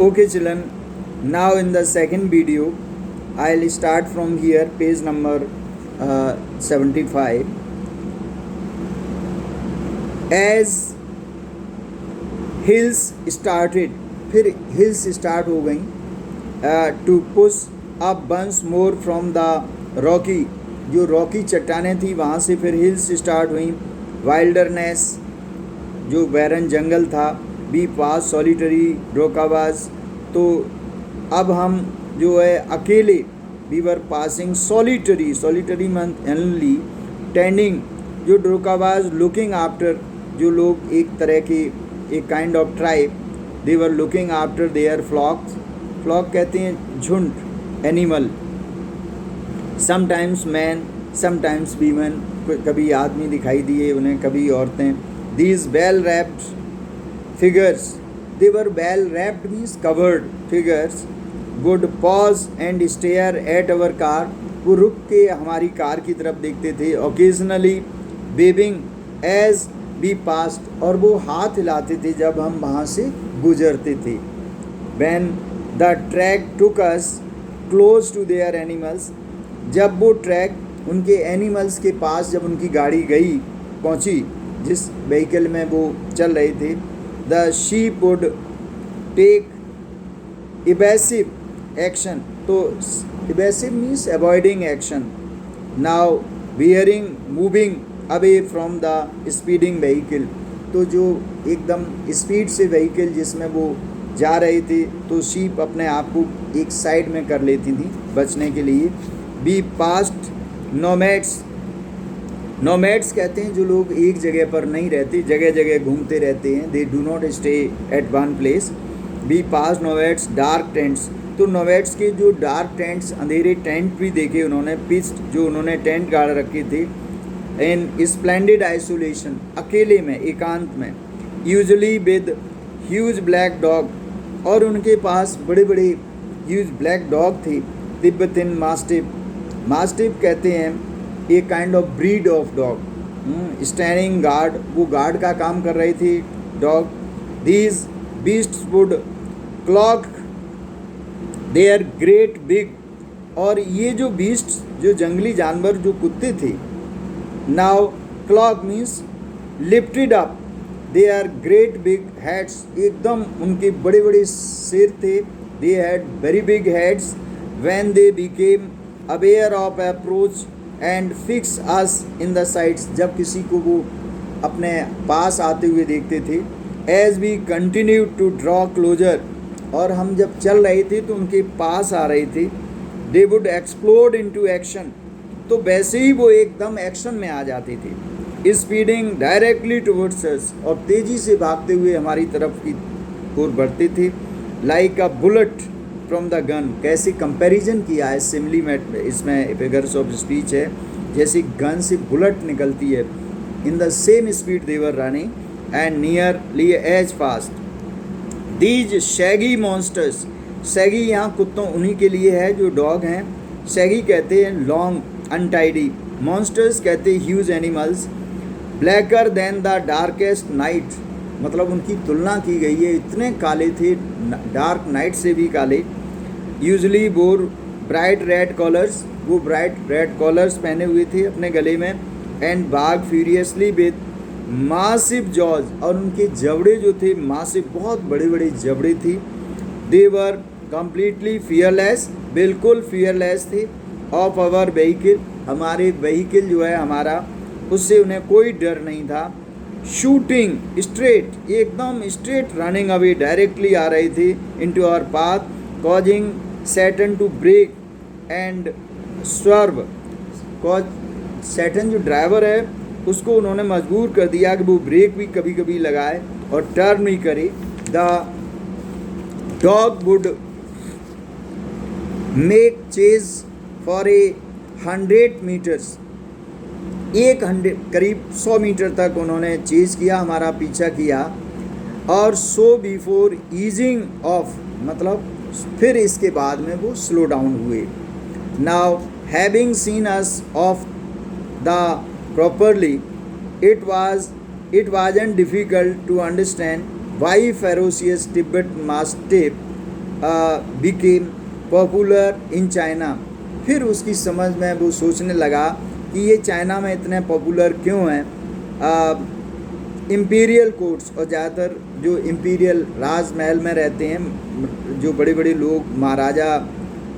Okay, children. Now in the second video, I'll start from here, page number 75. As hills started, फिर hills start हो गई to push up once more from the rocky, जो Rocky चट्टानें थी वहाँ से फिर हिल्स स्टार्ट हुई. वाइल्डरनेस, जो बैरन जंगल था. बी पास सॉलिटरी ड्रोकावाज, तो अब हम जो है अकेले. We were passing solitary month only tending, जो ड्रोकावाज लुकिंग आफ्टर, जो लोग एक तरह के एक kind of tribe, they were looking after their flocks. Flock कहते हैं झुंड, animal. Sometimes man, sometimes women, कभी आदमी दिखाई दिए उन्हें, कभी औरतें. These bell wrapped figures, they were bell wrapped means covered figures, would pause and stare at our car, वो रुक के हमारी कार की तरफ देखते थे. occasionally waving as we passed, और वो हाथ हिलाते थे जब हम वहाँ से गुजरते थे. when the track took us close to their animals, जब वो ट्रैक उनके एनिमल्स के पास, जब उनकी गाड़ी गई पहुँची जिस व्हीकल में वो चल रहे थे, the sheep would take evasive action, तो evasive means avoiding action. now veering, moving away from the speeding vehicle, तो जो एकदम स्पीड से व्हीकल जिसमें वो जा रहे थे, तो शीप अपने आप को एक साइड में कर लेती थी बचने के लिए. बी पास्ट नोमैड्स कहते हैं जो लोग एक जगह पर नहीं रहते, जगह जगह घूमते रहते हैं. They do not stay at one place. Be pass nomads dark tents, तो नोमैड्स के जो डार्क टेंट्स, अंधेरे टेंट भी देखे उन्होंने. पिस्ट, जो उन्होंने टेंट गाड़ रखे थे. इन स्प्लेंडेड आइसोलेशन, अकेले में, एकांत में. Usually with huge black dog, और उनके पास बड़े बड़े ह्यूज ब्लैक डॉग थे. तिब्बतन मास्टिफ कहते हैं एक kind of breed of dog. Standing guard, वो गार्ड का काम कर रहे थे dog. These beasts would clock their great big, और ये जो बीस्ट्स, जो जंगली जानवर, जो कुत्ते थे, now clock means lifted up their great big heads, एकदम उनके बड़े बड़े सिर थे. They had very big heads. When they became aware of approach and fix us in the sides, जब किसी को वो अपने पास आते हुए देखते थे. As we continue to draw closer, और हम जब चल रहे थे तो उनके पास आ रहे थे. They would explode into action, तो वैसे ही वो एकदम एक्शन में आ जाते थे. स्पीडिंग डायरेक्टली टुवर्ड्स अस, और तेज़ी से भागते हुए हमारी तरफ की ओर बढ़ते थे. Like a bullet from the gun, कैसे कंपैरिजन किया है सिमिली में, इसमें फिगर्स ऑफ स्पीच है, जैसे गन से बुलेट निकलती है. In the same speed they were running and nearly as fast. These shaggy monsters, shaggy यहाँ कुत्तों उन्हीं के लिए है जो डॉग हैं. शैगी कहते हैं लॉन्ग अनटाइडी, मॉन्स्टर्स कहते हैं huge animals. Blacker than the darkest night, मतलब उनकी तुलना की गई है, इतने काले थे, डार्क नाइट से भी काले. Usually bore bright red collars, वो ब्राइट रेड कॉलर्स पहने हुए थे अपने गले में. And bag furiously with massive jaws, और उनके जबड़े जो थे मासिव, बहुत बड़े बड़े जबड़े थे. दे वर कम्प्लीटली फियरलेस, बिल्कुल फियरलेस थे. ऑफ आवर व्हीकल, हमारे व्हीकल जो है हमारा, उससे उन्हें कोई डर नहीं था. शूटिंग स्ट्रेट, एकदम स्ट्रेट रनिंग अवे, डायरेक्टली आ रहे थे into our path. Causing Satan to brake and swerve, cause Satan जो ड्राइवर है उसको उन्होंने मजबूर कर दिया कि वो ब्रेक भी कभी कभी लगाए और टर्न भी करे. The dog would make chase for 100 meters, 100 करीब 100 मीटर तक उन्होंने चेज किया, हमारा पीछा किया. और सो बिफोर ईजिंग ऑफ, मतलब फिर इसके बाद में वो स्लो डाउन हुए. Now having seen us off the properly, it wasn't difficult to understand why ferocious Tibet Mastiff became popular in China. फिर उसकी समझ में वो सोचने लगा कि ये चाइना में इतने पॉपुलर क्यों हैं। इम्पीरियल कोर्ट्स, और ज़्यादातर जो इम्पीरियल राजमहल में रहते हैं, जो बड़े बड़े लोग महाराजा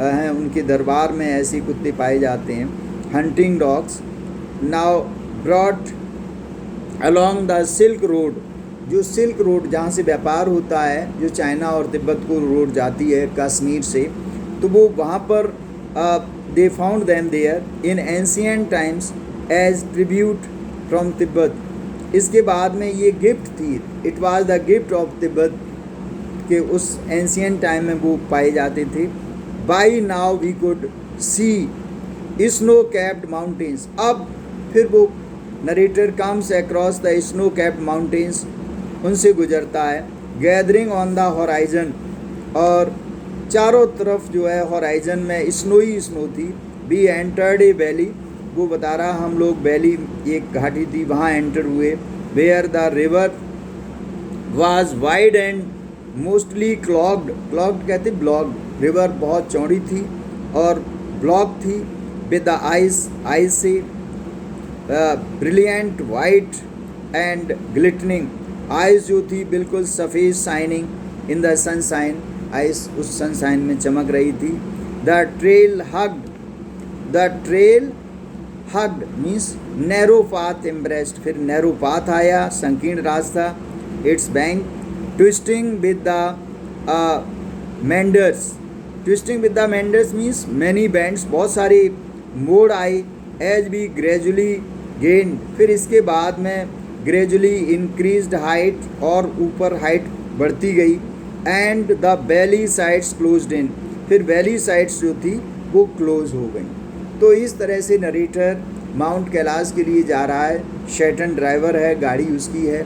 हैं, उनके दरबार में ऐसे कुत्ते पाए जाते हैं। Hunting dogs now brought along the silk road, जो सिल्क रोड जहाँ से व्यापार होता है, जो चाइना और तिब्बत को रोड जाती है कश्मीर से, तो वो वहाँ पर they found them there in ancient times as tribute from Tibet. इसके बाद में ये गिफ्ट थी, it was the gift of Tibet, के उस एंशियंट टाइम में वो पाए जाते थे। By now we could see snow capped mountains, अब फिर वो narrator comes across the snow capped mountains, उनसे गुजरता है। गैदरिंग ऑन द हॉराइजन, और चारों तरफ जो है हॉराइजन में स्नो ही स्नो थी। वी एंटर्ड ए वैली, वो बता रहा हम लोग वैली, एक घाटी थी, वहाँ एंटर हुए। Where the river was wide and mostly clogged, clogged कहते ब्लॉक्ड, रिवर बहुत चौड़ी थी और ब्लॉक थी। विद द आइस, आइस से brilliant white and glittering, ice जो थी बिल्कुल सफ़ेद, shining in the sunshine, ice उस सनशाइन में चमक रही थी। The trail hugged, the trail hugged means narrow path embraced, फिर नैरो पाथ आया, संकीर्ण रास्ता। Its bank twisting with the meanders, twisting with the meanders means many bands, बहुत सारे मोड़ आए। एज बी ग्रेजुअली गेंड, फिर इसके बाद में ग्रेजुअली इंक्रीज्ड हाइट, और ऊपर हाइट बढ़ती गई। And the valley sides closed in, फिर वैली साइड्स जो थी वो क्लोज हो गई। तो इस तरह से नरेटर माउंट कैलाश के लिए जा रहा है। शैटन ड्राइवर है, गाड़ी उसकी है,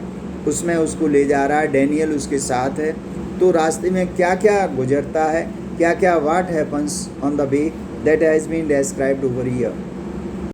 उसमें उसको ले जा रहा है, डैनियल उसके साथ है। तो रास्ते में क्या क्या गुजरता है, क्या क्या what happens on the way, that has been described over here.